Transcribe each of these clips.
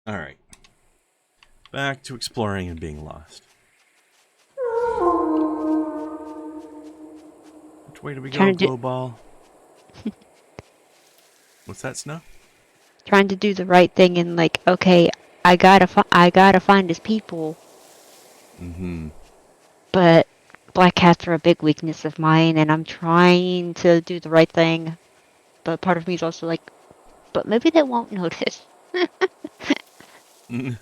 Alright. Back to exploring and being lost. Which way do we go, Trying to glow ball? What's that, Snow? do the right thing and like, okay, I gotta find his people. Mm-hmm. But black cats are a big weakness of mine, and I'm trying to do the right thing. But part of me is also like, but maybe they won't notice. Mm-hmm.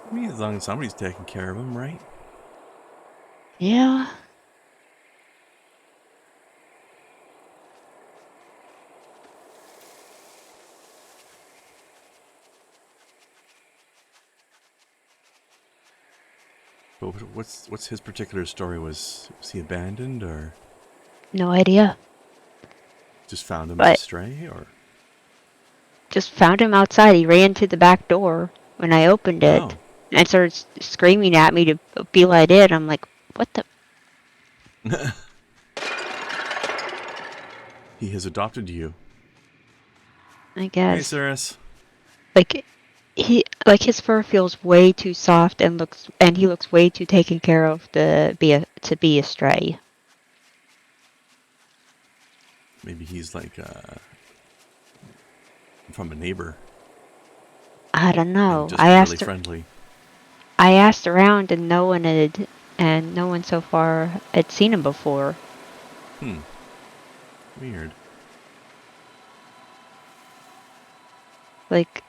I mean, as long as somebody's taking care of them, right? Yeah. But what's his particular story? Was he abandoned or No idea. just found him as a But stray or? just found him outside. He ran to the back door when I opened it Oh. and started screaming at me to be let in. I'm like, what the? He has adopted you. I Hey, guess. Cirrus. Like, his fur feels way too soft and he looks way too taken care of to be a stray. Maybe he's like from a neighbor I don't and know. just really friendly. I asked around and no one so far had seen him before. Hmm. Weird. Like,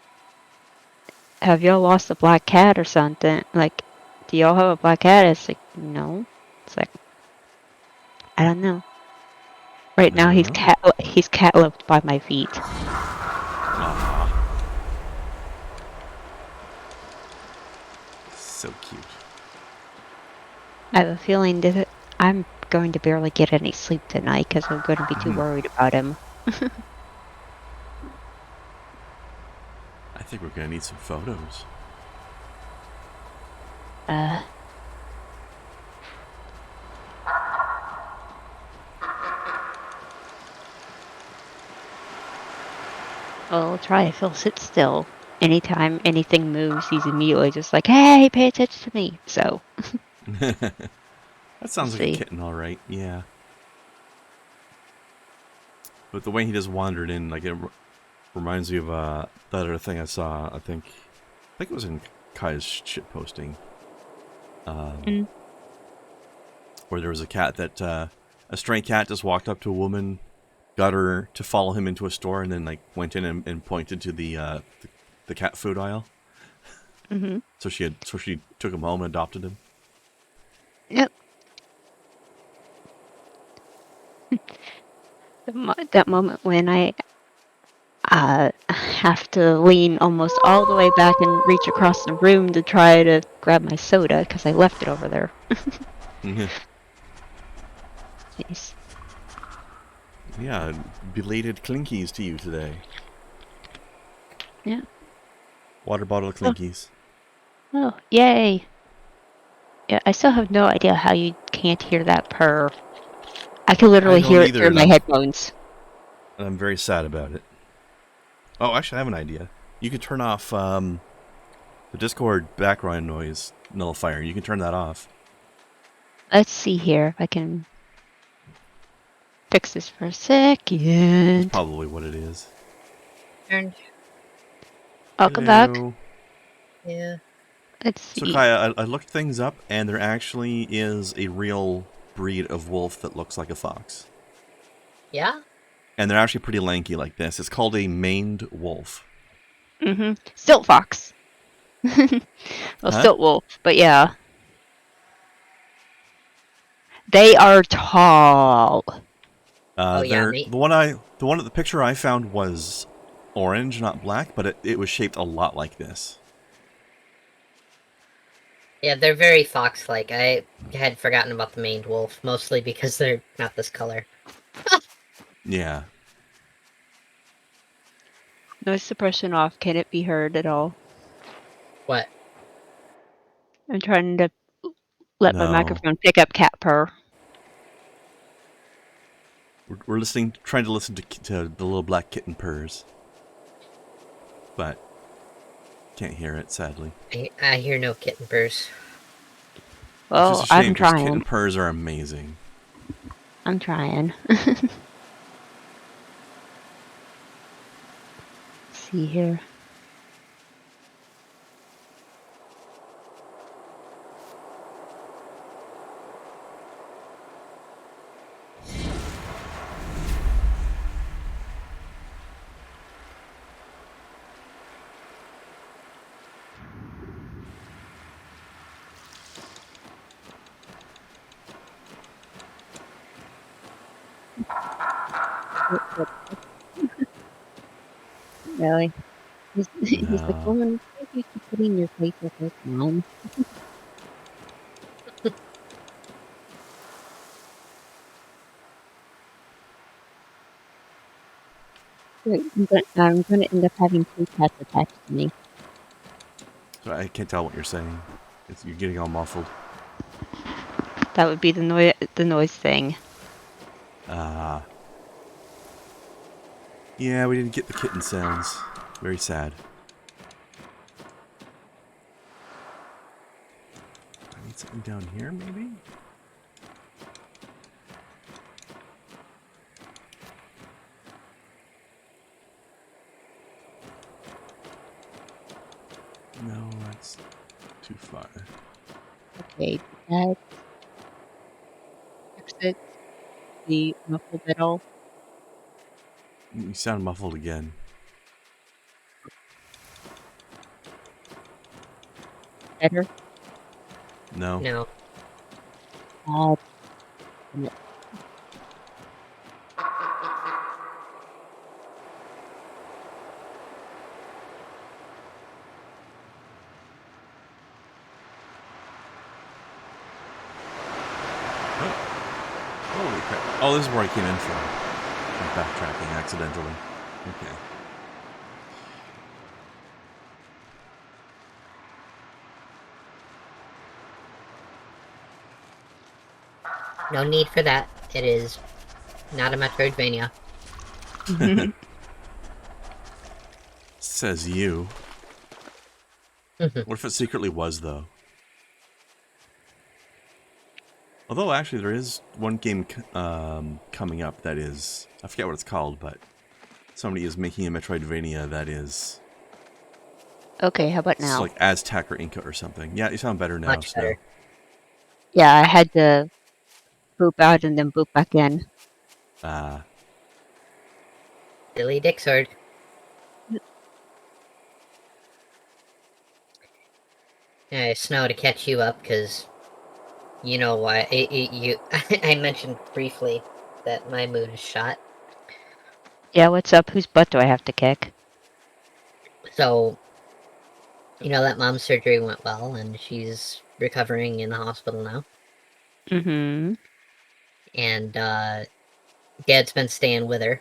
have y'all lost a black cat or something? Like, do y'all have a black cat? It's like, no. It's like, I don't know. Right I now don't know. he's cat left by my feet. Aww. So cute. I have a feeling that I'm going to barely get any sleep tonight because I'm going to be too worried about him. I think we're gonna need some photos. Uh, I'll try if he'll sit still. Anytime anything moves, he's immediately just like, hey, pay attention to me. So, That we'll sounds like a see. kitten, all right. Yeah. But the way he just wandered in, like it reminds me of that other thing I saw. I think it was in Kai's shit posting, Mm. where there was a cat that a stray cat just walked up to a woman, got her to follow him into a store, and then like went in and pointed to the cat food aisle. Mm-hmm. So she took him home and adopted him. Yep. That moment when I have to lean almost all the way back and reach across the room to try to grab my soda because I left it over there. Jeez. Yeah, belated clinkies to you today. Yeah. Water bottle Oh, clinkies. oh, yay. Yeah, I still have no idea how you can't hear that purr. I can I literally don't hear it either, through and my headphones. I'm very sad about it. Oh, actually, I have an idea. You can turn off the Discord background noise nullifier. You can turn that off. Let's see here if I can fix this for a That's second. probably what it is. Turned. Welcome back. Hello. Yeah. Let's So, see. Kaya, I looked things up, and there actually is a real breed of wolf that looks like a fox. Yeah? And they're actually pretty lanky like this. It's called a maned wolf. Mm-hmm. Stilt fox. Well, Huh? stilt wolf, but yeah. They are tall. Oh, yeah, They're me. the picture I found was orange, not black, but it was shaped a lot like this. Yeah, they're very fox-like. I had forgotten about the maned wolf, mostly because they're not this color. Yeah. Noise suppression off. Can it be heard at all? What? I'm trying to let my No. microphone pick up cat purr. We're trying to listen to the little black kitten purrs, but can't hear it, sadly. I hear no kitten purrs. Well, It's just a shame I'm because trying. kitten purrs are amazing. I'm trying. See here. Really? He's like, No. woman, what are you putting your face with this, Mom? I'm gonna end up having 2 cats attached to me. So I can't tell what you're saying. You're getting all muffled. That would be the noise thing. Yeah, we didn't get the kitten sounds. Very sad. I need something down here, maybe? No, that's too far. Okay, that exit the muffled at all. You sound muffled again. Better? No. No. Damn it. Holy crap. Oh, this is where I came in from. I'm backtracking accidentally. Okay. No need for that. It is not a Metroidvania. Says you. What if it secretly was, though? Although, actually, there is one game coming up that is... I forget what it's called, but somebody is making a Metroidvania that is... Okay, how about It's now? like Aztec or Inca or something. Yeah, you sound better now. Much better. Yeah, I had to boop out and then boop back in. Silly dick sword. Yeah, Snow, to catch you up, because you know why. I mentioned briefly that my mood is shot. Yeah, what's up? Whose butt do I have to kick? So, you know that mom's surgery went well, and she's recovering in the hospital now. Mm-hmm. And Dad's been staying with her,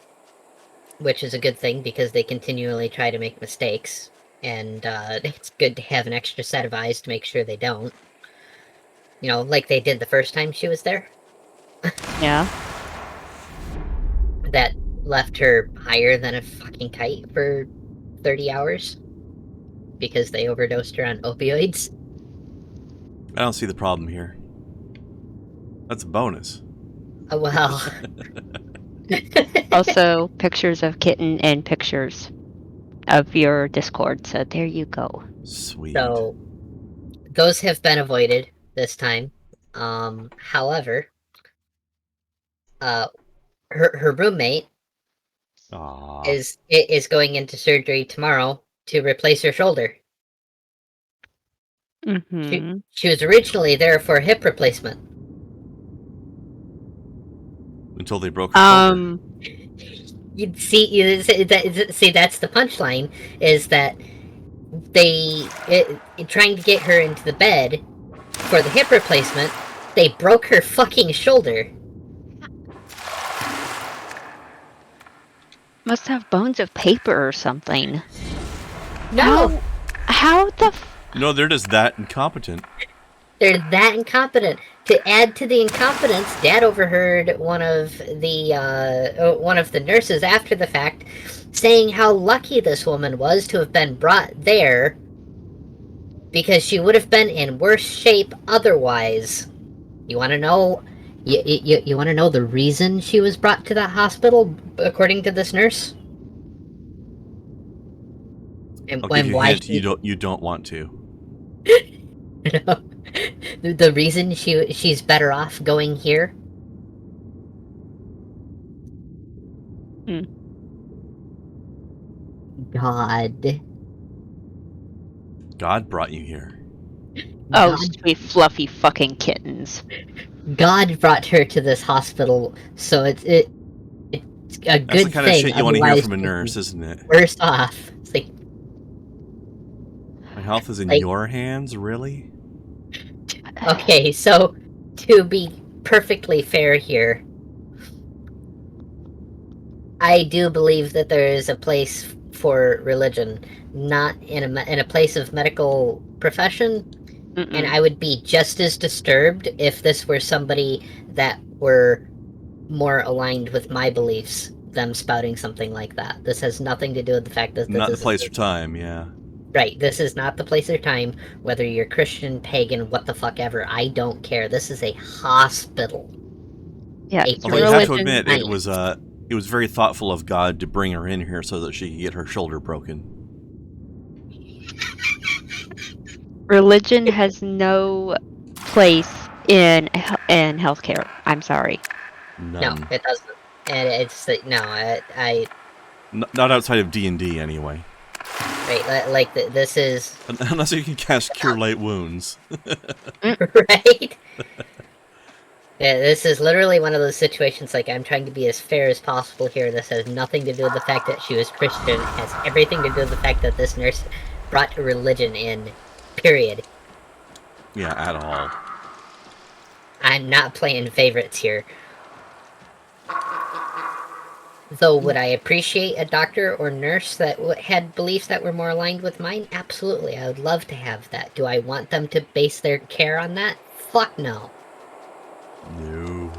which is a good thing because they continually try to make mistakes, and it's good to have an extra set of eyes to make sure they don't. You know, like they did the first time she was there. Yeah. That left her higher than a fucking kite for 30 hours because they overdosed her on opioids. I don't see the problem here. That's a bonus. Oh, well. Also, pictures of kitten and pictures of your Discord, so there you go. Sweet. So, those have been avoided this time. However, her roommate Aww. is going into surgery tomorrow to replace her shoulder. Mm-hmm. She was originally there for a hip replacement. Until they broke her shoulder. See, that's the punchline, is that trying to get her into the bed for the hip replacement, they broke her fucking shoulder. Must have bones of paper or something. No! How the No, they're just that incompetent. They're that incompetent. To add to the incompetence, Dad overheard one of the nurses after the fact saying how lucky this woman was to have been brought there because she would have been in worse shape otherwise. You want to know? You want to know the reason she was brought to that hospital, according to this nurse? I'll give you a Why hint. You don't want to. the reason she's better off going here? God. God brought you here. Oh, God, sweet fluffy fucking kittens. God brought her to this hospital, so it's a That's good the kind of thing. shit you want to hear Otherwise, from a she'd nurse, be isn't it? worse off. It's My health is in like- your hands, really? okay, so to be perfectly fair here, I do believe that there is a place for religion, not in a place of medical profession. And I would be just as disturbed if this were somebody that were more aligned with my beliefs, them spouting something like that. This has nothing to do with the fact that Not the this place is or time, yeah. right. This is not the place or time. Whether you're Christian, pagan, what the fuck ever, I don't care. This is a hospital. Yeah, A it's Although you have to religion. admit, it was very thoughtful of God to bring her in here so that she could get her shoulder broken. Religion has no place in healthcare. I'm sorry. None. No, it doesn't. And it's no, Not outside of D&D, anyway. right. This is Unless you can cast Cure Light Wounds. right. Yeah, this is literally one of those situations, like, I'm trying to be as fair as possible here. This has nothing to do with the fact that she was Christian. It has everything to do with the fact that this nurse brought religion in. Period. Yeah, at all. I'm not playing favorites here. Though, would I appreciate a doctor or nurse that had beliefs that were more aligned with mine? Absolutely, I would love to have that. Do I want them to base their care on that? Fuck no. No.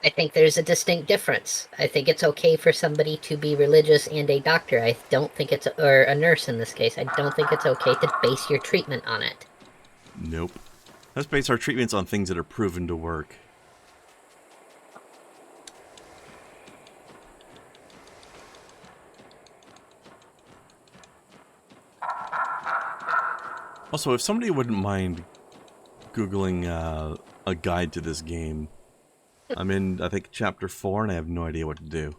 I think there's a distinct difference. I think it's okay for somebody to be religious and a doctor. I don't think it's, or a nurse in this case, I don't think it's okay to base your treatment on it. Nope. Let's base our treatments on things that are proven to work. Also, if somebody wouldn't mind Googling a guide to this game, I'm in, I think, Chapter 4, and I have no idea what to do.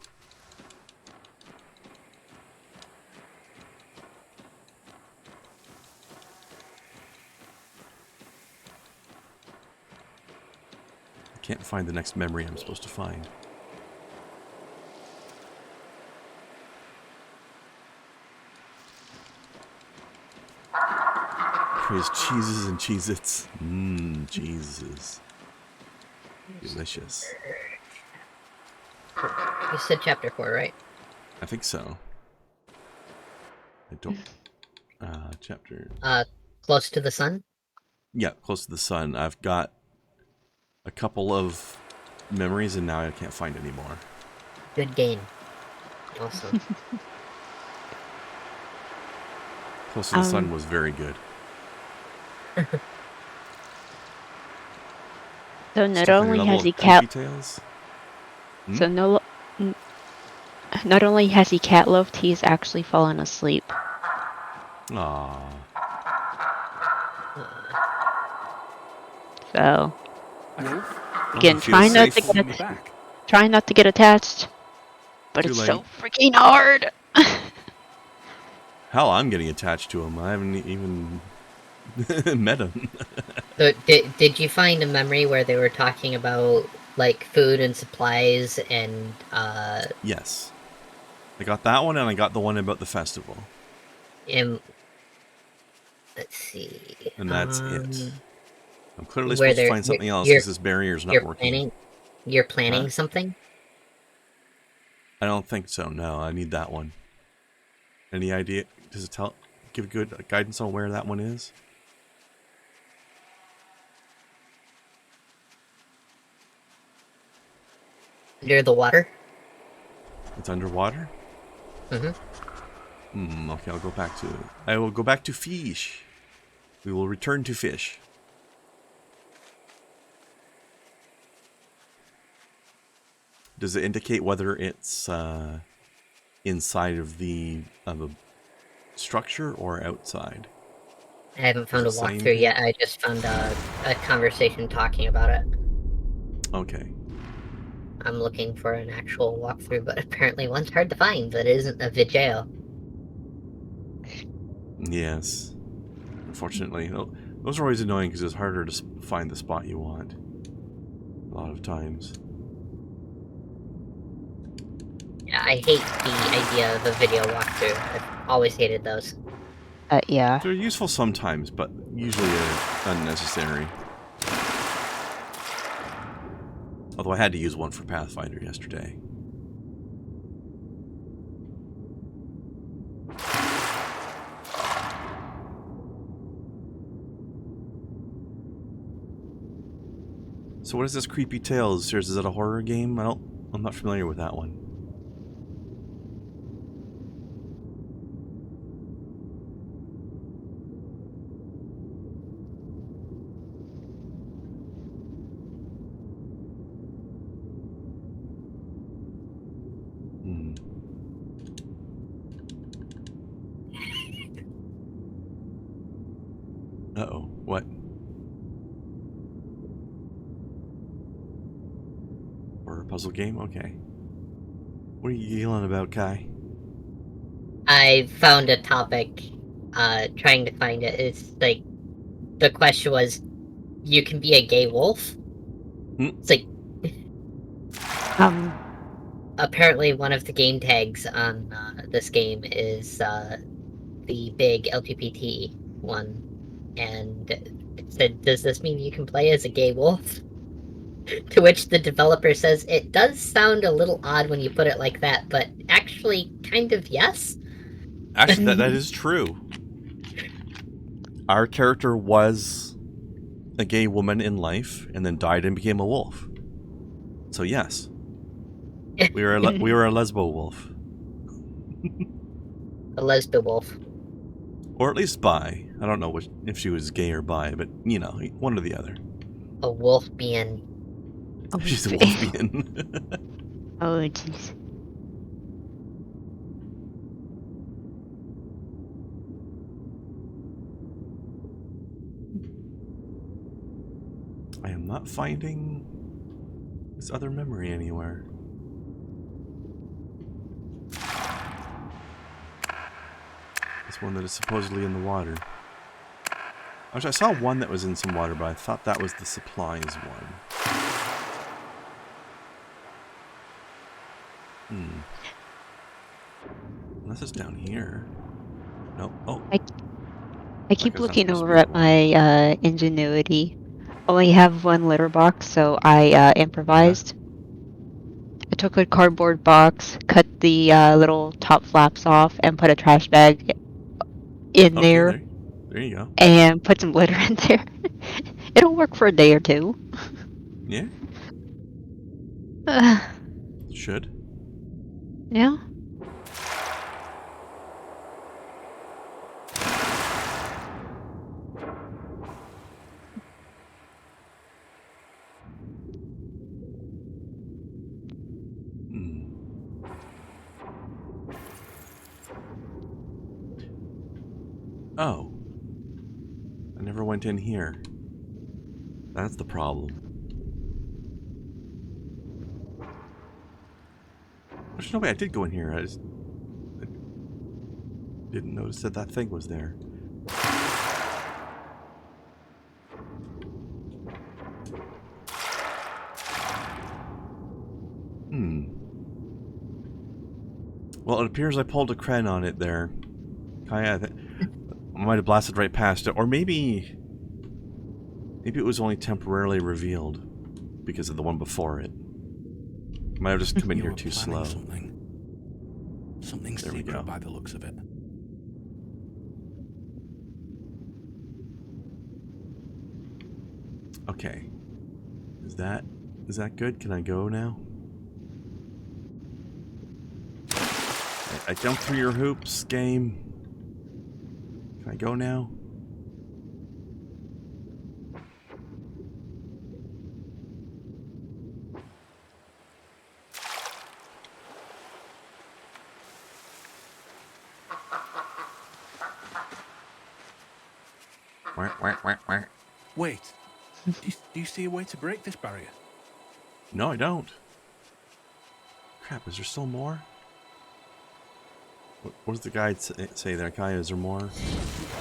I can't find the next memory I'm supposed to find. Praise cheeses and Cheez-Its. Mmm, Jesus. Delicious. You said chapter 4, right? I think so. I don't... chapter... Close to the sun? Yeah, close to the sun. I've got a couple of memories, and now I can't find any more. Good game. Awesome. Close to the sun was very good. So not Stuff in your only level has of he Cookie cat, Tales? so not only has he cat loved, he's actually fallen asleep. Aww. So No, again, Feel try not safe. to me back. try not to get attached, but Too it's late. so freaking hard. Hell, I'm getting attached to him. I haven't even met him. So, did you find a memory where they were talking about, like, food and supplies and, Yes. I got that one, and I got the one about the festival. let's see. And that's it. I'm clearly where supposed to they're- find something else you're- because this barrier's not working. You're planning Huh? something? I don't think so, no. I need that one. Any idea? Does it give good guidance on where that one is? Near the water. It's underwater? Mm-hmm. Okay, I will go back to fish. We will return to fish. Does it indicate whether it's inside of a structure or outside? I haven't found a Does it say walkthrough anything? yet. I just found a conversation talking about it. Okay. I'm looking for an actual walkthrough, but apparently one's hard to find that isn't a video. Yes. Unfortunately, those are always annoying because it's harder to find the spot you want. A lot of times. Yeah, I hate the idea of a video walkthrough. I've always hated those. Yeah. They're useful sometimes, but usually unnecessary. Although I had to use one for Pathfinder yesterday. So what is this Creepy Tales? Is it a horror game? I'm not familiar with that one. Uh-oh. What? Or a puzzle game? Okay. What are you yelling about, Kai? I found a topic, trying to find it. It's like, the question was, you can be a gay wolf? It's like, apparently one of the game tags on this game is the big LGBT one. And it said, does this mean you can play as a gay wolf? To which the developer says, it does sound a little odd when you put it like that, but actually, kind of yes. Actually, that is true. Our character was a gay woman in life and then died and became a wolf. So yes. We were a lesbo wolf. A lesbian wolf. Or at least bi. I don't know if she was gay or bi, but, you know, one or the other. A wolf being... She's a wolfian. Oh, jeez. I am not finding this other memory anywhere. This one that is supposedly in the water. Actually, I saw one that was in some water, but I thought that was the supplies one. Unless it's down here. Nope. Oh. I keep looking over at my ingenuity. Only have one litter box, so I improvised. I took a cardboard box, cut the little top flaps off, and put a trash bag in there. There you go. And put some litter in there. It'll work for a day or two. Yeah. Should. Yeah. Oh. I never went in here. That's the problem. There's no way I did go in here. I didn't notice that thing was there. Well, it appears I pulled a Kren on it there. I might have blasted right past it, or maybe it was only temporarily revealed because of the one before it. Might have just come in here too slow. Something secret by the looks of it. Okay. Is that good? Can I go now? I jumped through your hoops, game. Can I go now? Wait, do you see a way to break this barrier? No, I don't. Crap, is there still more? What does the guide say there, Kai? Is there more?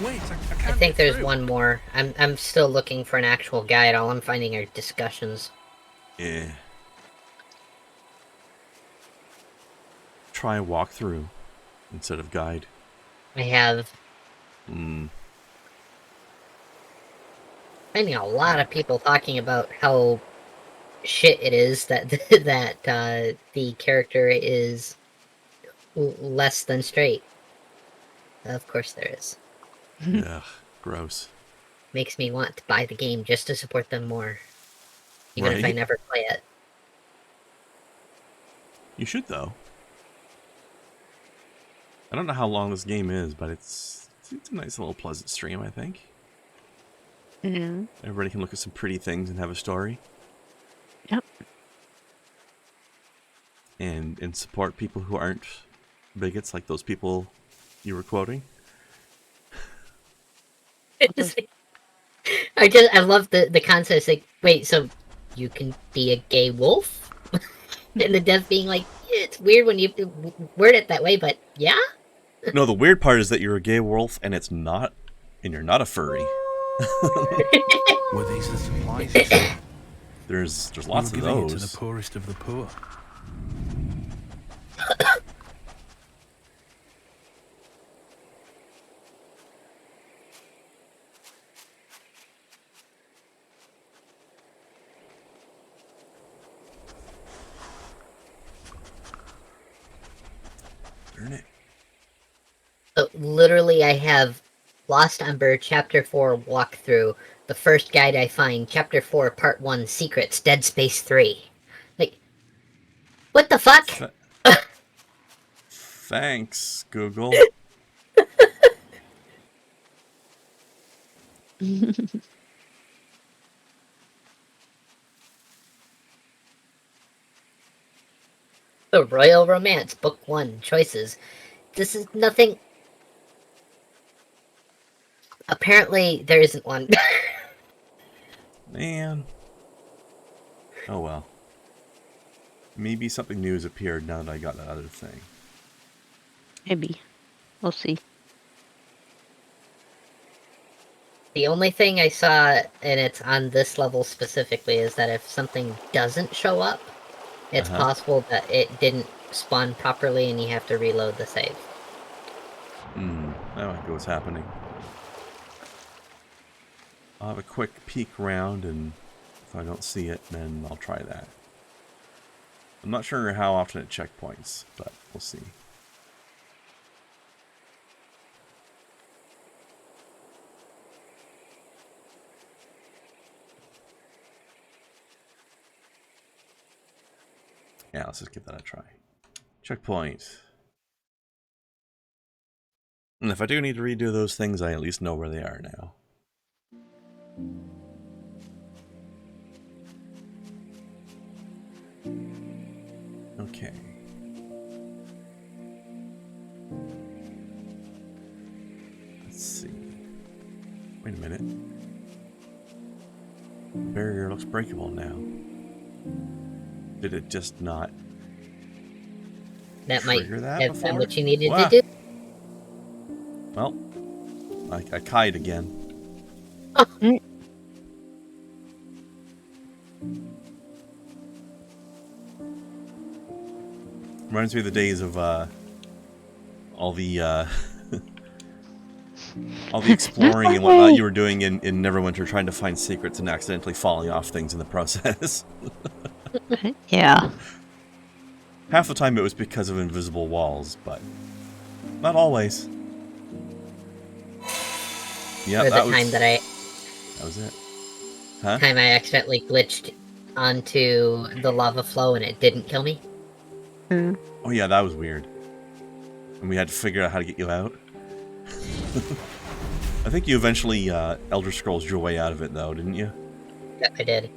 Wait, I I can't think get there's through. one more. I'm still looking for an actual guide. All I'm finding are discussions. Yeah. Try walkthrough instead of guide. I have finding a lot of people talking about how shit it is that the character is less than straight. Of course there is. Ugh, gross. Makes me want to buy the game just to support them more. Even if I Right? never play it. You should, though. I don't know how long this game is, but it's a nice little pleasant stream, I think. Mm-hmm. Everybody can look at some pretty things and have a story. Yep. And support people who aren't bigots like those people you were quoting. I love the concept. It's like, wait, so you can be a gay wolf? And the dev being like, yeah, it's weird when you word it that way, but yeah? No, the weird part is that you're a gay wolf and you're not a furry. Were these the supplies you saw? There's You lots were of giving it to those. the poorest of the poor. Darn it. So literally, I have Lost Ember Chapter 4 walkthrough. The first guide I find, Chapter 4, Part 1, Secrets, Dead Space 3. Like, what the fuck? Thanks, Google. The Royal Romance, Book 1, Choices. This is nothing... Apparently, there isn't one. Man. Oh well. Maybe something new has appeared now that I got that other thing. Maybe. We'll see. The only thing I saw, and it's on this level specifically, is that if something doesn't show up, it's possible that it didn't spawn properly and you have to reload the save. That might be what's happening. I'll have a quick peek around, and if I don't see it, then I'll try that. I'm not sure how often it checkpoints, but we'll see. Yeah, let's just give that a try. Checkpoint. And if I do need to redo those things, I at least know where they are now. Okay. Let's see. Wait a minute. The barrier looks breakable now. Did it just not That might trigger that have before? been what you needed Wow. to do. Well, I kite again. Reminds me of the days of all the all the exploring and whatnot you were doing in Neverwinter, trying to find secrets and accidentally falling off things in the process. Yeah. Half the time it was because of invisible walls, but not always. Yeah, Or the that was time that I... that was it. Huh? Time I accidentally glitched onto the lava flow and it didn't kill me. Oh yeah, that was weird. And we had to figure out how to get you out. I think you eventually Elder Scrolls your way out of it, though, didn't you? Yep, I did.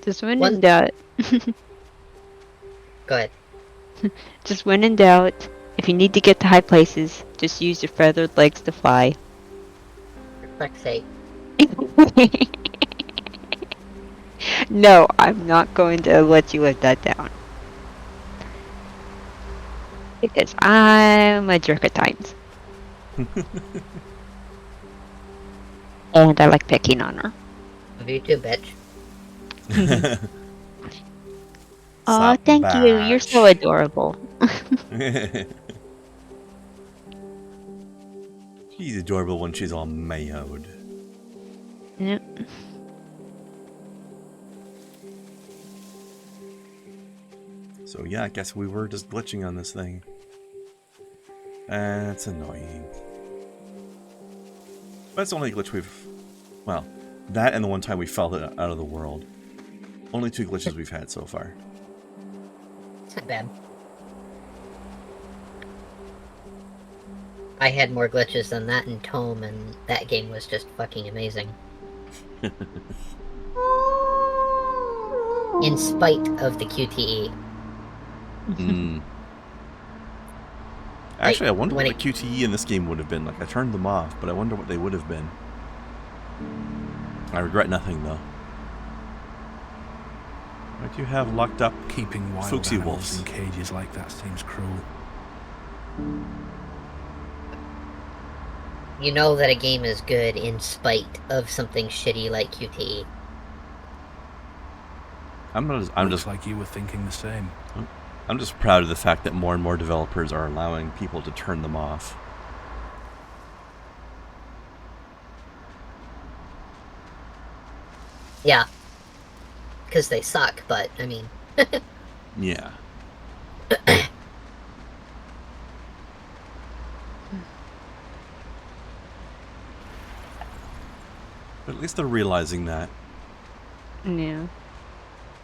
Just when One- in doubt. Go ahead. Just when in doubt, if you need to get to high places, just use your feathered legs to fly. For fuck's sake. No, I'm not going to let you live that down. Because I'm a jerk at times. And I like picking on her. Love you too, bitch. Oh, Sup, thank you. You're so batch. adorable. She's adorable when she's all mayoed. Yep. So yeah, I guess we were just glitching on this thing. That's annoying. That's the only glitch we've... Well, that and the one time we fell out of the world. Only 2 glitches we've had so far. It's not bad. I had more glitches than that in Tome, and that game was just fucking amazing. In spite of the QTE. Mm. Actually, I wonder what when the QTE in this game would have been. Like, I turned them off, but I wonder what they would have been. I regret nothing, though. What do you have locked up? Keeping wild Folksy animals wolves. in cages like that seems cruel. You know that a game is good in spite of something shitty like QTE. I'm Looks just like you were thinking the same. I'm just proud of the fact that more and more developers are allowing people to turn them off. Yeah. Because they suck, but, I mean... Yeah. But at least they're realizing that. Yeah.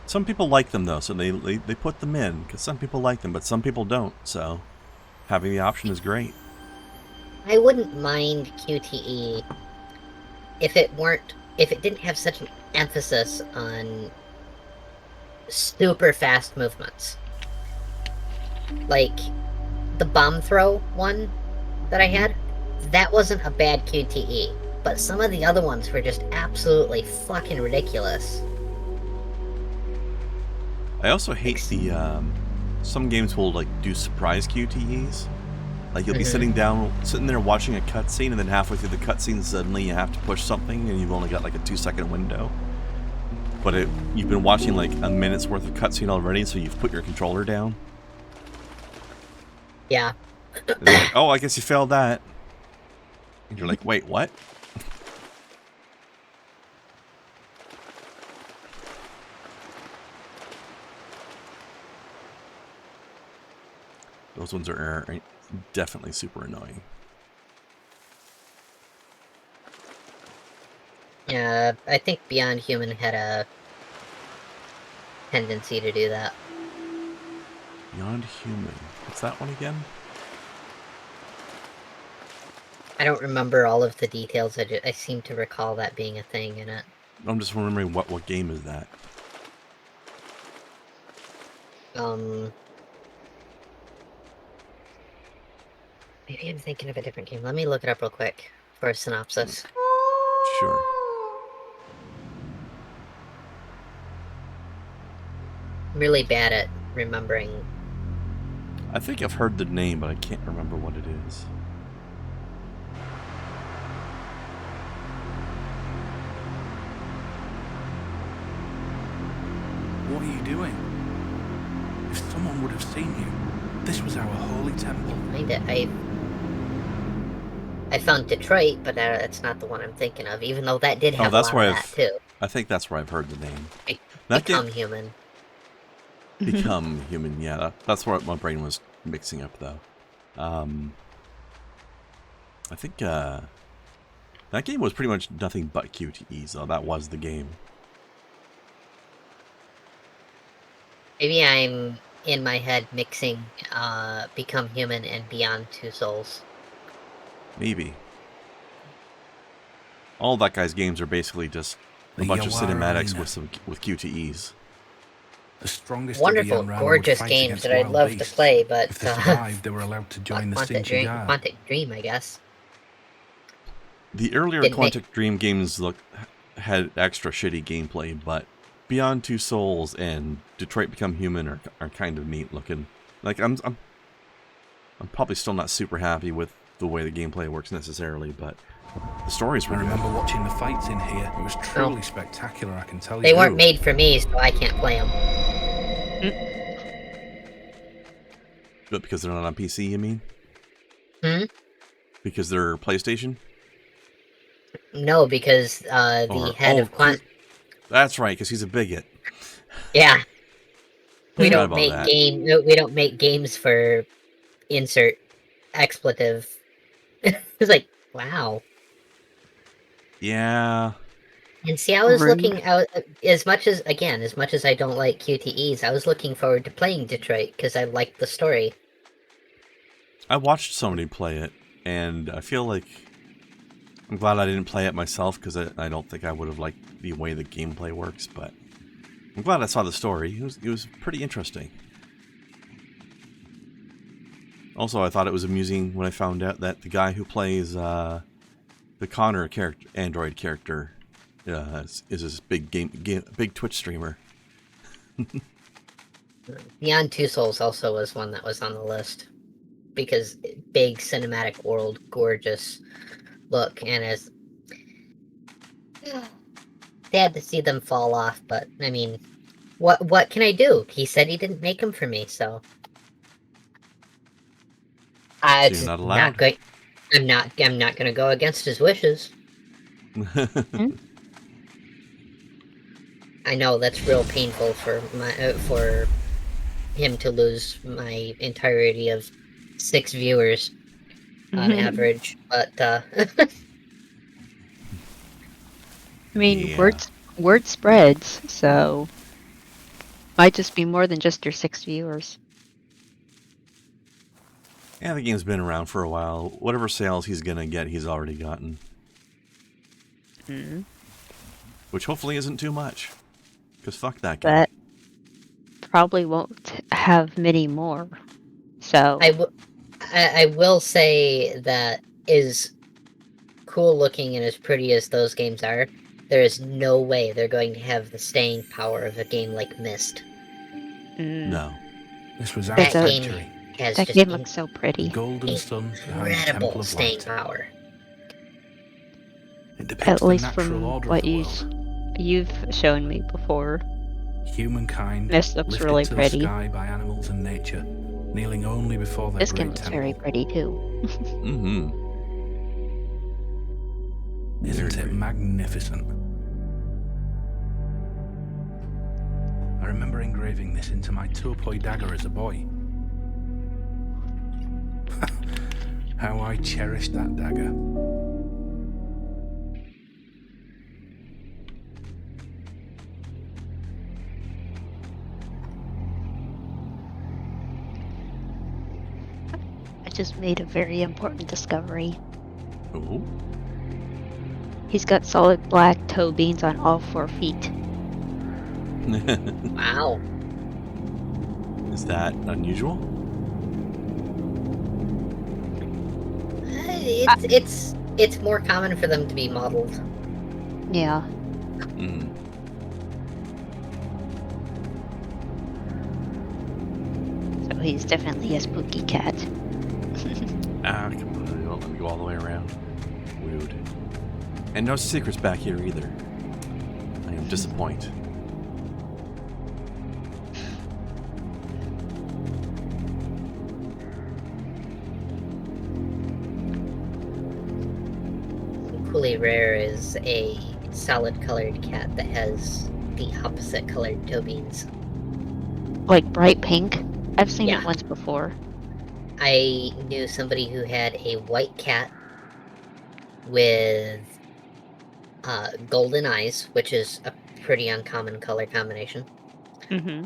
Some people like them, though, so they put them in, because some people like them, but some people don't, so having the option is great. I wouldn't mind QTE if it didn't have such an emphasis on super fast movements. Like, the bomb throw one that I had, that wasn't a bad QTE, but some of the other ones were just absolutely fucking ridiculous. I also hate the, some games will, like, do surprise QTEs. Like, you'll be sitting there watching a cutscene, and then halfway through the cutscene, suddenly you have to push something, and you've only got, like, a 2-second window. But you've been watching, like, a minute's worth of cutscene already, so you've put your controller down. Yeah. And they're like, oh, I guess you failed that. And you're like, wait, what? Those ones are definitely super annoying. Yeah, I think Beyond Human had a tendency to do that. Beyond Human. What's that one again? I don't remember all of the details, I seem to recall that being a thing in it. I'm just remembering what game is that? Maybe I'm thinking of a different game. Let me look it up real quick for a synopsis. Sure. I'm really bad at remembering. I think I've heard the name, but I can't remember what it is. What are you doing? If someone would have seen you, this was our holy temple. Find it. I found Detroit, but that's not the one I'm thinking of. Even though that did have a lot of that too. I think that's where I've heard the name. Become Human. Become Human. Yeah, that's where my brain was mixing up, though. I think That game was pretty much nothing but QTEs, though. That was the game. Maybe I'm in my head mixing Become Human and Beyond Two Souls. Maybe. All that guy's games are basically just a The bunch of Yawara cinematics Arena. with QTEs. The strongest Wonderful, of the Yanrama gorgeous would fight games against that I'd wild love to beasts. play, but If they survived, they were allowed to join the Sinchi Quantic Dream, I guess. The earlier Didn't make- Quantic Dream games had extra shitty gameplay, but Beyond Two Souls and Detroit Become Human are kind of neat looking. Like I'm probably still not super happy with the way the gameplay works necessarily, but the stories were I good. remember watching the fights in here. It was truly spectacular, I can tell you. They weren't made for me, so I can't play them. But because they're not on PC, you mean? Hmm? Because they're PlayStation? No, because the head of Quant... That's right, because he's a bigot. Yeah. We Forgot don't about make that. we don't make games for insert expletive. It's like, wow. Yeah. And see, I was Rude. looking out as much as I don't like QTEs, I was looking forward to playing Detroit because I liked the story. I watched somebody play it, and I feel like I'm glad I didn't play it myself, because I don't think I would have liked the way the gameplay works, but I'm glad I saw the story. It was pretty interesting. Also, I thought it was amusing when I found out that the guy who plays the Connor android character is this big big Twitch streamer. Beyond Two Souls also was one that was on the list because big cinematic world, gorgeous look, and as sad to see them fall off. But I mean, what can I do? He said he didn't make them for me, so So you're not allowed. I'm not going to go against his wishes. I know that's real painful for for him to lose my entirety of 6 viewers on average, but I mean, Yeah. word spreads, so might just be more than just your 6 viewers. Yeah, the game's been around for a while. Whatever sales he's gonna get, he's already gotten. Which hopefully isn't too much. Because fuck that guy. But probably won't have many more. So I will say that as cool looking and as pretty as those games are, there is no way they're going to have the staying power of a game like Myst. No. This was our That's a- sanctuary. Has that just game looks so The pretty. golden sun behind the temple incredible of staying light. power. It depicts At the least natural from order what of the world. you've shown me before. Humankind This looks lifted really to pretty. the sky by animals and nature, kneeling only before their This game great looks temple. very pretty too. Mm-hmm. Isn't Very it pretty. magnificent? I remember engraving this into my Topoi dagger as a boy. How I cherished that dagger. I just made a very important discovery. Ooh. He's got solid black toe beans on all 4 feet. Wow. Is that unusual? It's more common for them to be modeled. Yeah. Mm. So he's definitely a spooky cat. Ah, come on. Don't let me go all the way around. Rude. And no secrets back here either. I am disappointed. Equally rare is a solid colored cat that has the opposite colored toe beans. Like bright pink. I've seen Yeah. it once before. I knew somebody who had a white cat with golden eyes, which is a pretty uncommon color combination, Mm-hmm.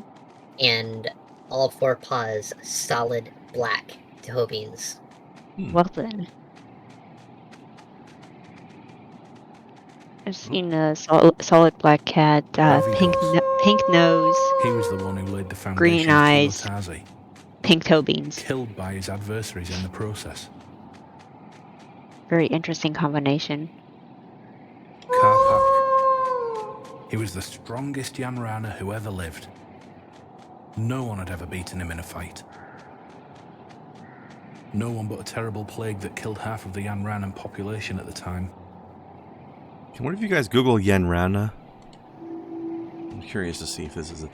and all 4 paws solid black toe beans. Well then. I've seen a solid black cat, pink nose, He was the one who laid the foundation green of eyes, Kilotazi, pink toe beans. killed by his adversaries in the process. Very interesting combination. Karpak. He was the strongest Yanrana who ever lived. No one had ever beaten him in a fight. No one but a terrible plague that killed half of the Yanranan population at the time. Can one of you guys Google Yanrana? I'm curious to see if this is a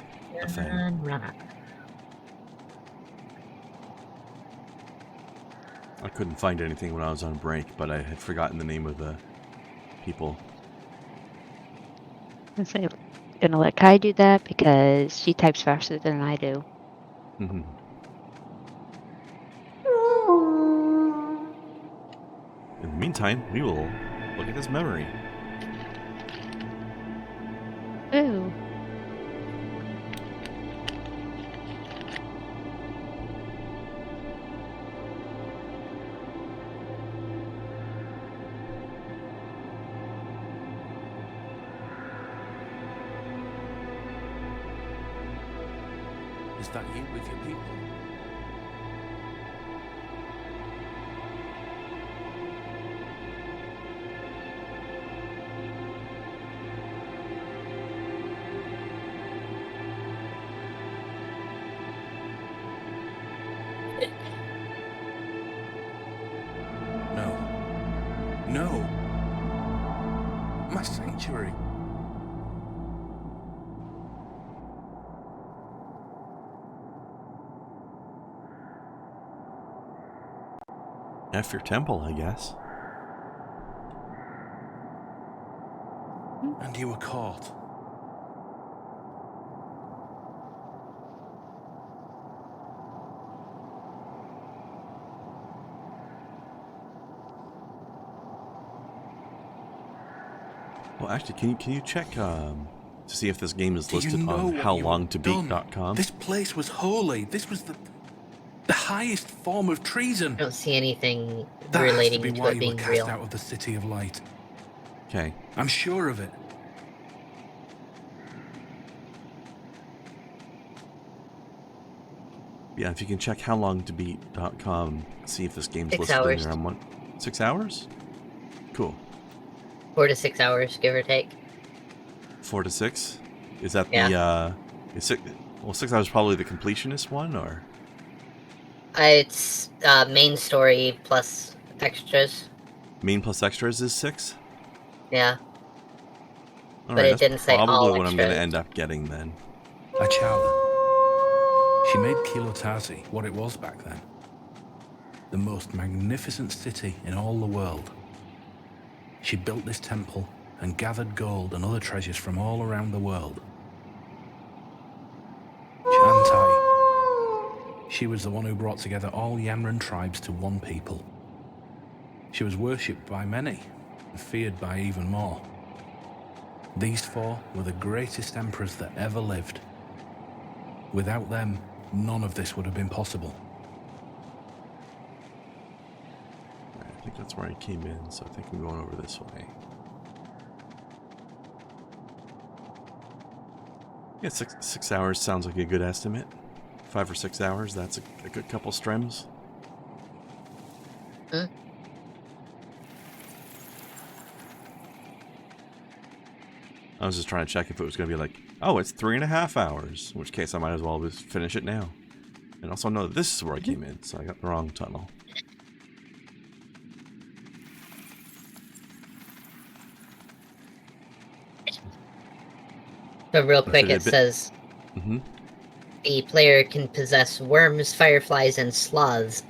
thing. Yanrana. I couldn't find anything when I was on break, but I had forgotten the name of the people. I'm gonna let Kai do that because she types faster than I do. Mm-hmm. In the meantime, we will look at this memory. Ooh. Is that you with your people? No. My sanctuary. F your temple, I guess. And you were caught. Well, actually, can you check to see if this game is Do you listed know on what howlongtobeat.com? This place was holy. This was the highest form of treason. I don't see anything That has relating to be to why it you being were cast real. out of the City of Light. Okay. I'm sure of it. Yeah, if you can check howlongtobeat.com, see if this game's 6 listed in hours. there. 6 hours? Cool. 4 to 6 hours, give or take. 4 to 6? Is that Yeah. the... Well, 6 hours is probably the completionist one, or? It's main story plus extras. Main plus extras is 6? Yeah. All But right, it that's didn't say all probably what I'm going to extras. end up getting then. Achala. She made Kilotazi what it was back then. The most magnificent city in all the world. She built this temple and gathered gold and other treasures from all around the world. Chantai. She was the one who brought together all Yanran tribes to one people. She was worshipped by many and feared by even more. These 4 were the greatest emperors that ever lived. Without them, none of this would have been possible. I think that's where I came in, so I think I'm going over this way. Yeah, 6 hours sounds like a good estimate. 5 or 6 hours, that's a good couple strems. Hmm? I was just trying to check if it was going to be like, oh, it's 3.5 hours, in which case I might as well just finish it now. And also know that this is where I came in, so I got the wrong tunnel. So real quick, it says the player can possess worms, fireflies, and sloths,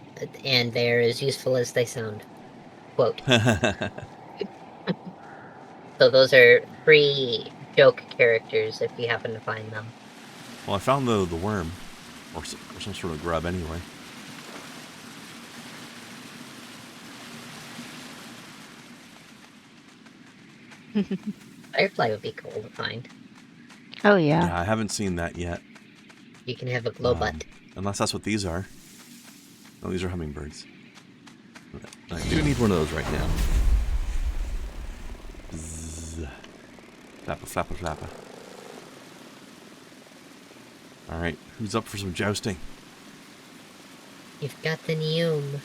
and they're as useful as they sound. Quote. So those are free joke characters if you happen to find them. Well, I found the worm, or some sort of grub anyway. Firefly would be cool to find. Oh yeah. Yeah, I haven't seen that yet. You can have a glow butt. Unless that's what these are. No, these are hummingbirds. I do need one of those right now. Bzz. Flappa, flappa, flappa. Alright, who's up for some jousting? You've got the Neum.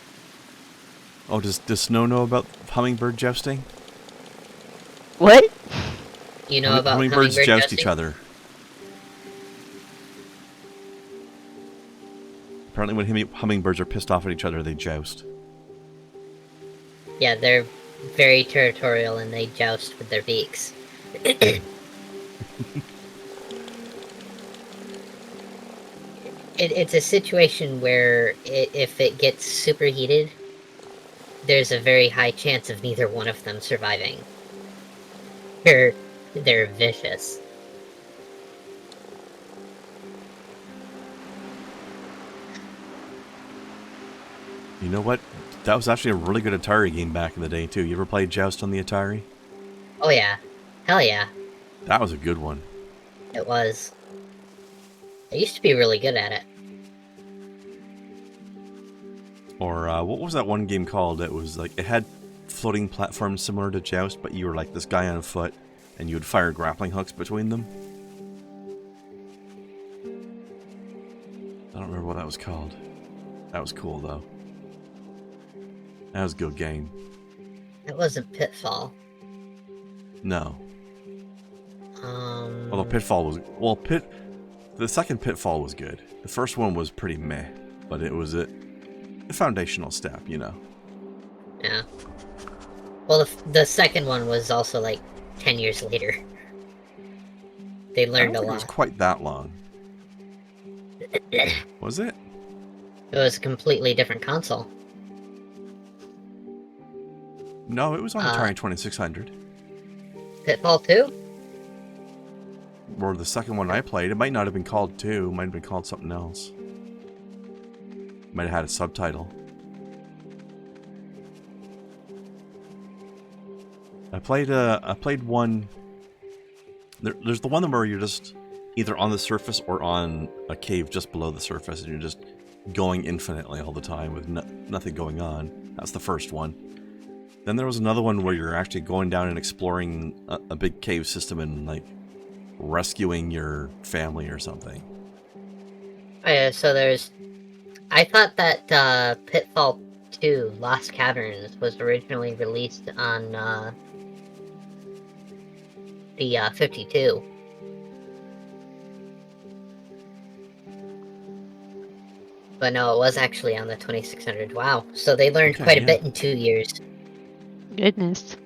Oh, does Snow know about hummingbird jousting? What? You know about Hummingbirds hummingbird joust jousting? each other. Apparently when hummingbirds are pissed off at each other, they joust. Yeah, they're very territorial and they joust with their beaks. It's a situation where if it gets super heated, there's a very high chance of neither one of them surviving. They're vicious. You know what? That was actually a really good Atari game back in the day, too. You ever played Joust on the Atari? Oh yeah. Hell yeah. That was a good one. It was. I used to be really good at it. Or, what was that one game called? It was like, it had floating platforms similar to Joust, but you were like this guy on foot, and you would fire grappling hooks between them. I don't remember what that was called. That was cool, though. That was a good game. It wasn't Pitfall. No. Although Pitfall was... Well, the second Pitfall was good. The first one was pretty meh, but it was a foundational step, you know. Yeah. Well, the second one was also like 10 years later. They learned a I don't think lot. it was quite that long. Was it? It was a completely different console. No, it was on Atari 2600. Pitfall 2? Or the second one I played. It might not have been called 2. It might have been called something else. Might have had a subtitle. I played one... There's the one where you're just either on the surface or on a cave just below the surface, and you're just going infinitely all the time with nothing going on. That's the first one. Then there was another one where you're actually going down and exploring a big cave system and, like, rescuing your family or something. Oh, yeah, so there's... I thought that Pitfall 2, Lost Caverns, was originally released on the 52. But no, it was actually on the 2600. Wow. So they learned quite a bit in 2 years. Goodness.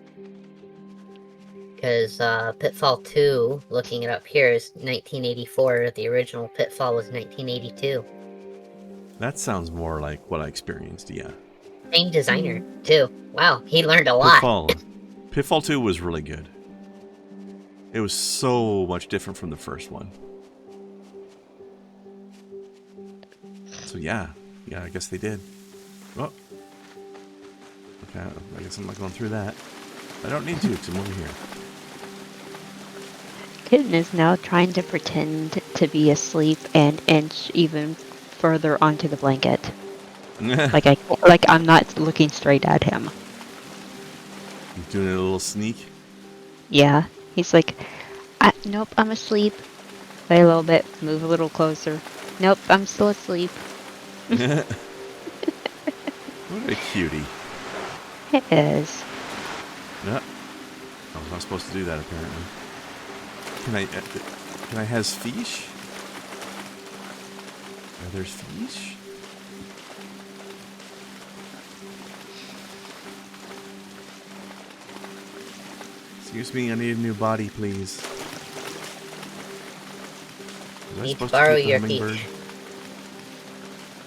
Because Pitfall 2, looking it up here, is 1984. The original Pitfall was 1982. That sounds more like what I experienced, yeah. Same designer, too. Wow, he learned a lot. Pitfall 2 was really good. It was so much different from the first one. So yeah, I guess they did. Oh. Okay, I guess I'm not going through that. I don't need to, because I'm over here. Kitten is now trying to pretend to be asleep and inch even further onto the blanket. like I'm not looking straight at him. Doing a little sneak? Yeah. He's like, nope, I'm asleep. Play a little bit, move a little closer. Nope, I'm still asleep. What a cutie. It is. No. I was not supposed to do that, apparently. Can I has fish? There's fish? Excuse me, I need a new body, please. Was I Need to supposed borrow take the your hummingbird? fish.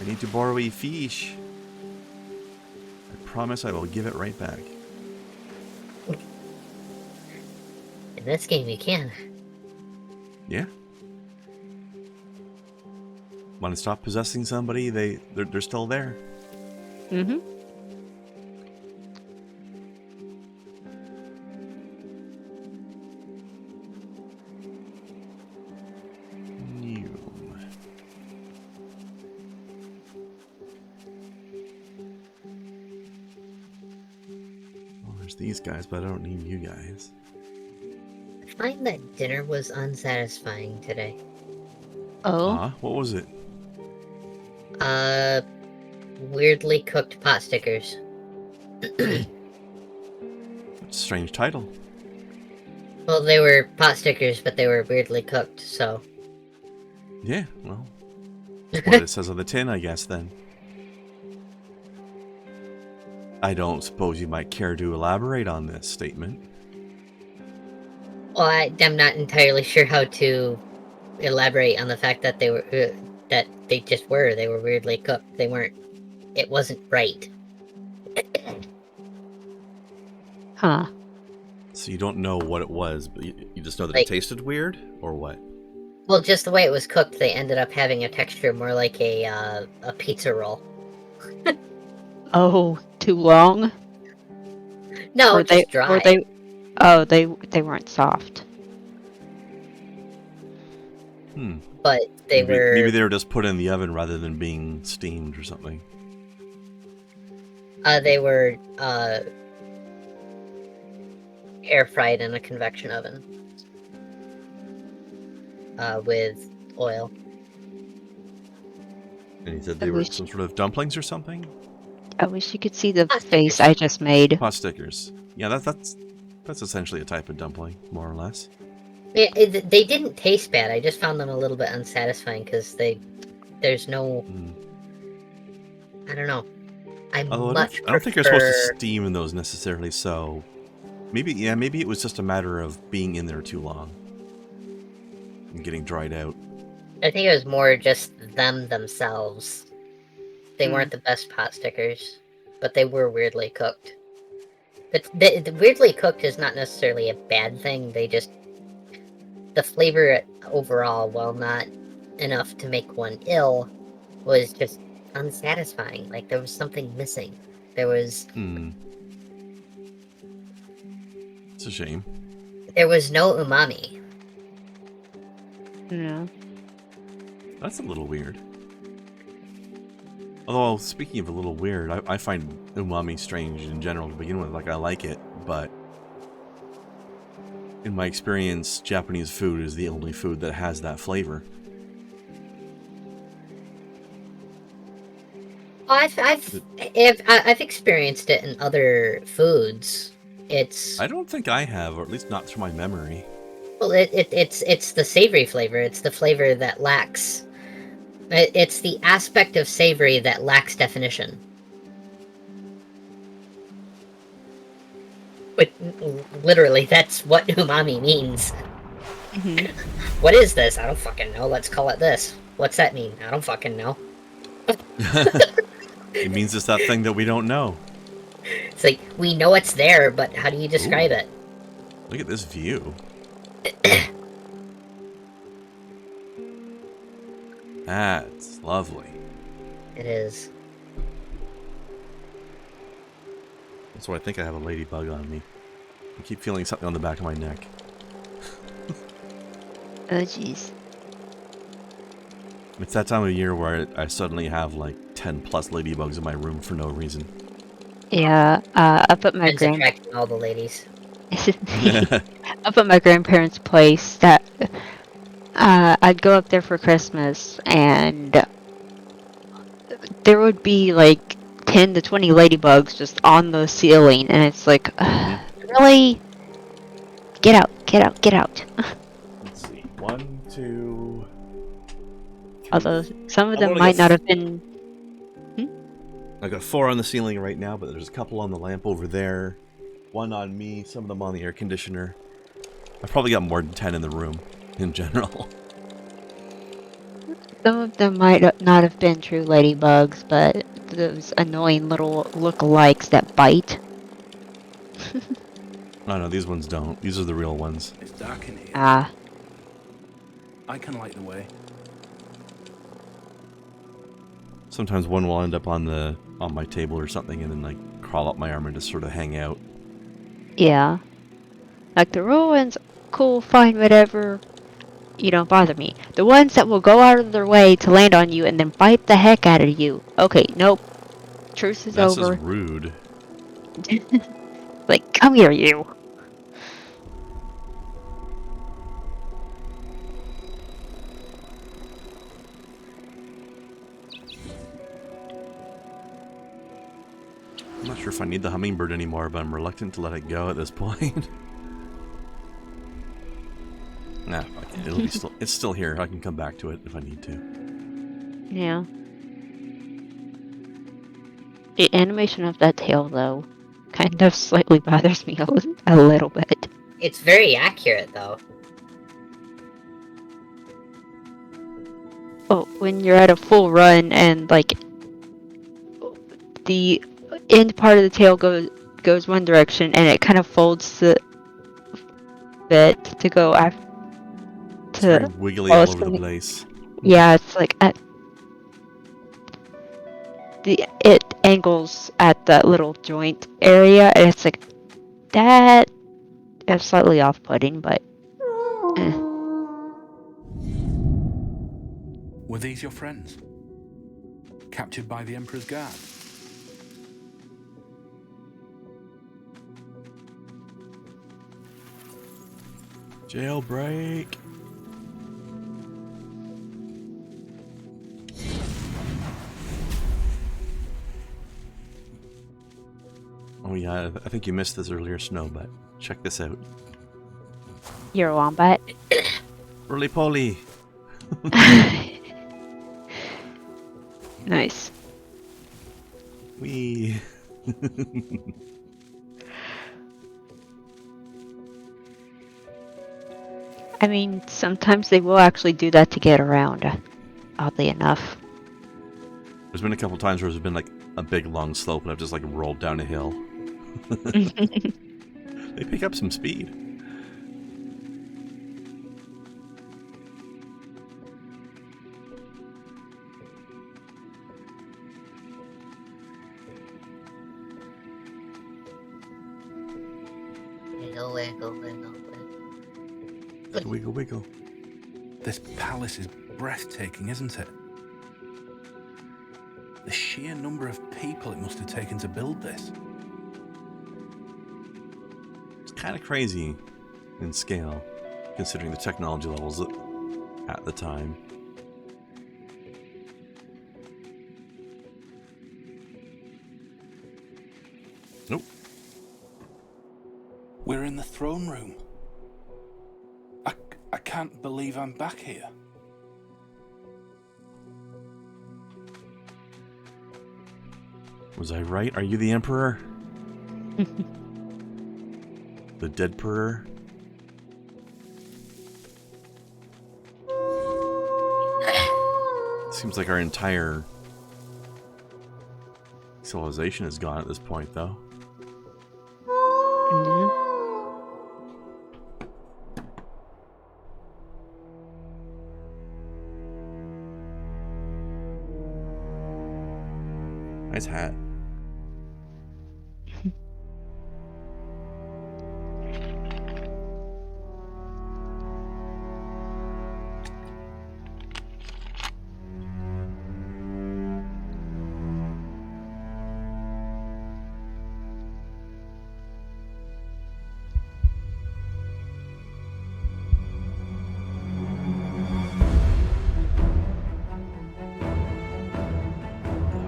I need to borrow a fish. I promise I will give it right back. In this game, you can. Yeah. Want to stop possessing somebody? They're still there. Mm-hmm. There's these guys, but I don't need you guys. I find that dinner was unsatisfying today. Oh, What was it? Weirdly cooked pot stickers. Strange title. Well, they were pot stickers, but they were weirdly cooked, so... Yeah, well, that's what it says on the tin, I guess, then. I don't suppose you might care to elaborate on this statement. Well, I'm not entirely sure how to elaborate on the fact that they were... that they just were. They were weirdly cooked. They weren't... It wasn't right. huh. So you don't know what it was, but you just know that Like- it tasted weird, or what? Well, just the way it was cooked, they ended up having a texture more like a pizza roll. Oh, too long? No, Or just dry. they weren't soft. But they were... Maybe they were just put in the oven rather than being steamed or something. They were, air fried in a convection oven. With oil. And he said I they were wish- some sort of dumplings or something? I wish you could see the Pot face stickers. I just made. Pot stickers. Yeah, that's essentially a type of dumpling, more or less. Yeah, they didn't taste bad. I just found them a little bit unsatisfying because there's no... Mm. I don't know. I Although much I don't think you're supposed prefer- to steam in those necessarily, so... Maybe it was just a matter of being in there too long. And getting dried out. I think it was more just them themselves. They weren't the best pot stickers, but they were weirdly cooked. But the weirdly cooked is not necessarily a bad thing. They just... The flavor overall, while not enough to make one ill, was just unsatisfying. Like, there was something missing. There was... It's a shame. There was no umami. Yeah. That's a little weird. Although, speaking of a little weird, I find umami strange in general to begin with. Like, I like it, but... In my experience, Japanese food is the only food that has that flavor. I've experienced it in other foods. It's... I don't think I have, or at least not through my memory. Well, it's the savory flavor. It's the flavor that lacks... It's the aspect of savory that lacks definition. But literally, that's what umami means. Mhm. What is this? I don't fucking know. Let's call it this. What's that mean? I don't fucking know. It means it's that thing that we don't know. It's like, we know it's there, but how do you describe Ooh. it? Look at this view. That's lovely. It is. So I think I have a ladybug on me. I keep feeling something on the back of my neck. Oh, jeez. It's that time of year where I suddenly have like 10 plus ladybugs in my room for no reason. Yeah, up at my It's attracting all the ladies. up at my grandparents' place, that I'd go up there for Christmas, and there would be like 10 to 20 ladybugs just on the ceiling, and it's like, really? Get out, get out, get out. Let's see. 1, 2... Although some of I've them only might got not have been. I got 4 on the ceiling right now, but there's a couple on the lamp over there. 1 on me, some of them on the air conditioner. I've probably got more than 10 in the room, in general. Some of them might not have been true ladybugs, but those annoying little look-alikes that bite. Oh no, these ones don't. These are the real ones. It's dark in here. Ah, I can light the way. Sometimes one will end up on my table or something, and then like crawl up my arm and just sort of hang out. yeah. Like the ruins, cool, fine, whatever. You don't bother me. The ones that will go out of their way to land on you and then bite the heck out of you. Okay, nope. Truce is That's over. just rude. Like, come here, you. I'm not sure if I need the hummingbird anymore, but I'm reluctant to let it go at this point. Nah, fuck it. It'll be it's still here. I can come back to it if I need to. Yeah. The animation of that tail, though, kind of slightly bothers me a little bit. It's very accurate, though. Well, when you're at a full run and, like, the end part of the tail goes one direction and it kind of folds the bit to go after. It's very wiggly all over the place. Yeah, it's like it angles at that little joint area, and it's like that is slightly off-putting, but. Were these your friends? Captured by the Emperor's guard? Jailbreak. Oh yeah, I think you missed this earlier, Snow, but check this out. You're a wombat. Roly-poly. Nice. Wee. I mean, sometimes they will actually do that to get around, oddly enough. There's been a couple times where there's been like a big long slope and I've just like rolled down a hill. They pick up some speed. Wiggle, wiggle, wiggle, wiggle. Wiggle, wiggle. This palace is breathtaking, isn't it? The sheer number of people it must have taken to build this. It's kind of crazy in scale, considering the technology levels at the time. Nope. We're in the throne room. I can't believe I'm back here. Was I right? Are you the Emperor? The dead Emperor? Seems like our entire civilization is gone at this point, though. Nice hat.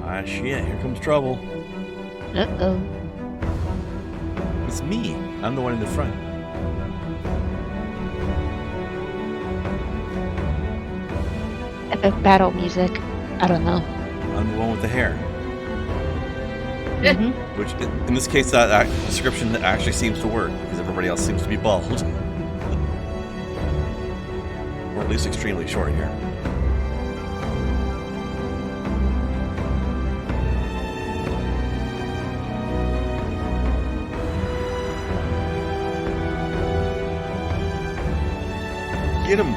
Ah, shit, here comes trouble. Uh-oh. It's me. I'm the one in the front. Epic battle music. I don't know. I'm the one with the hair. Mm-hmm. Which, in this case, that description actually seems to work, because everybody else seems to be bald. Or at least extremely short hair. Get him!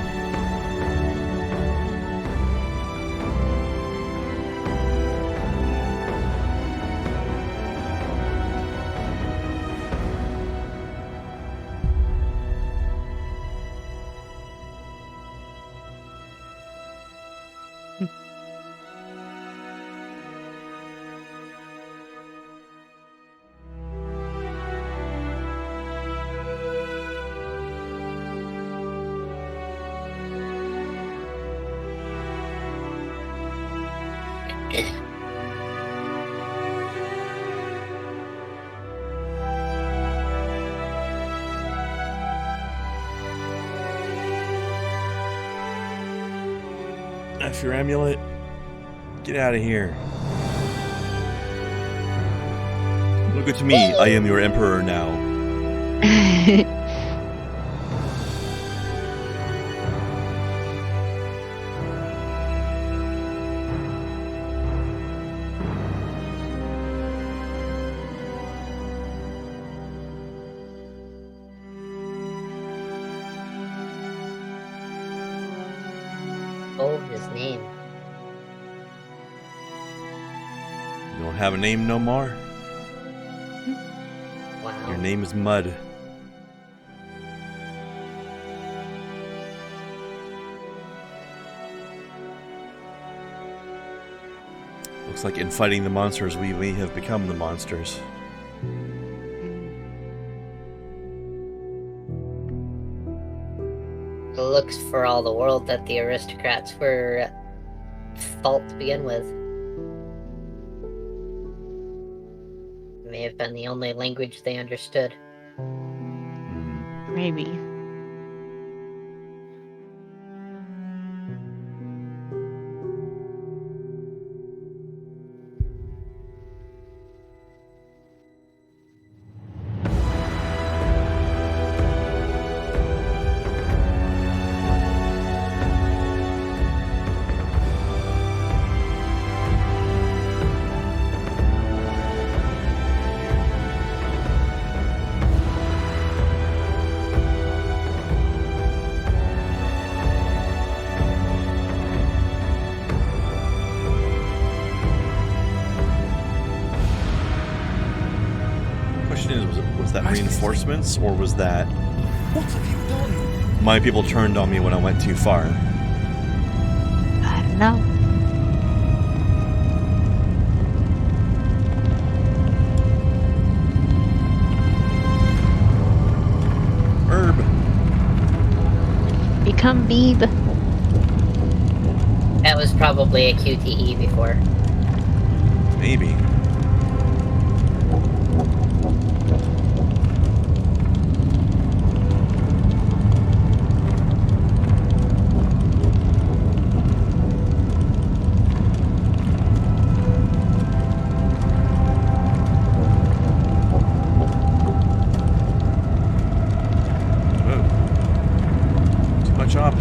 F your amulet. Get out of here. Look at me. I am your emperor now. Oh, his name. You don't have a name no more? Wow. Your name is Mud. Looks like in fighting the monsters, we may have become the monsters. It looks for all the world that the aristocrats were at fault to begin with. It may have been the only language they understood. Maybe. Was that reinforcements, or was that What have you done? my people turned on me when I went too far? I don't know. Herb. Become Beeb. That was probably a QTE before. Maybe. Up.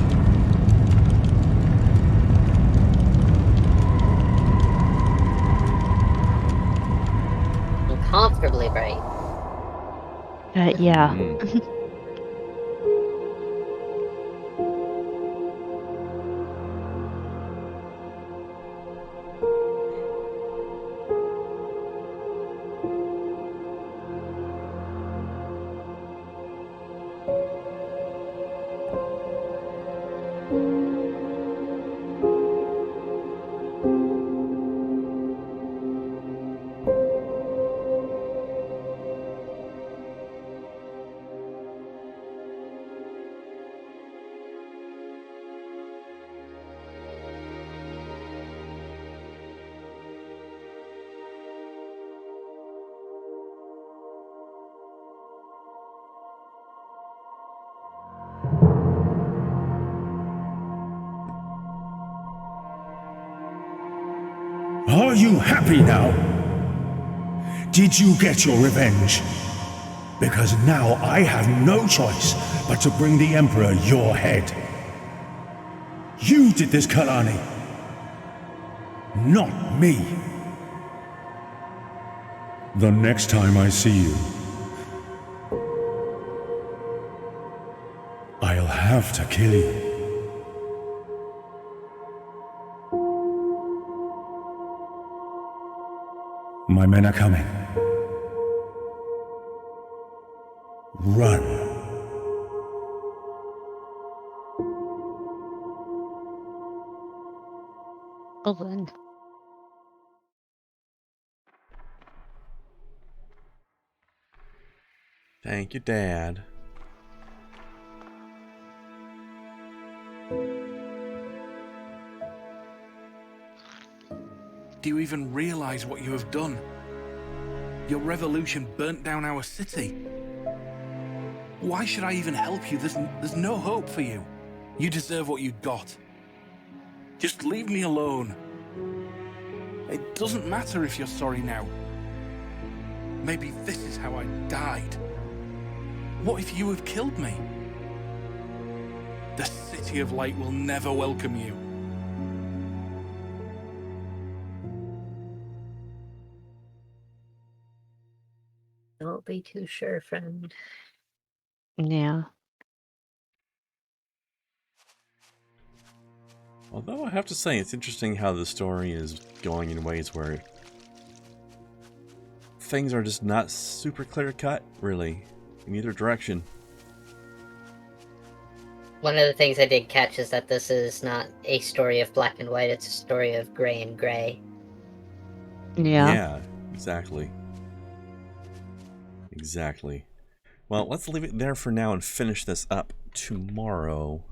Uncomfortably bright. Yeah. Are you happy now? Did you get your revenge? Because now I have no choice but to bring the Emperor your head. You did this, Kalani. Not me. The next time I see you, I'll have to kill you. My men are coming. Run. Well then. Thank you, Dad. Do you even realize what you have done? Your revolution burnt down our city. Why should I even help you? There's no hope for you. You deserve what you got. Just leave me alone. It doesn't matter if you're sorry now. Maybe this is how I died. What if you have killed me? The City of Light will never welcome you. Don't be too sure, friend. Yeah. Although I have to say, it's interesting how the story is going in ways where things are just not super clear-cut, really, in either direction. One of the things I did catch is that this is not a story of black and white, it's a story of gray and gray. Yeah. Exactly. Exactly. Well, let's leave it there for now and finish this up tomorrow.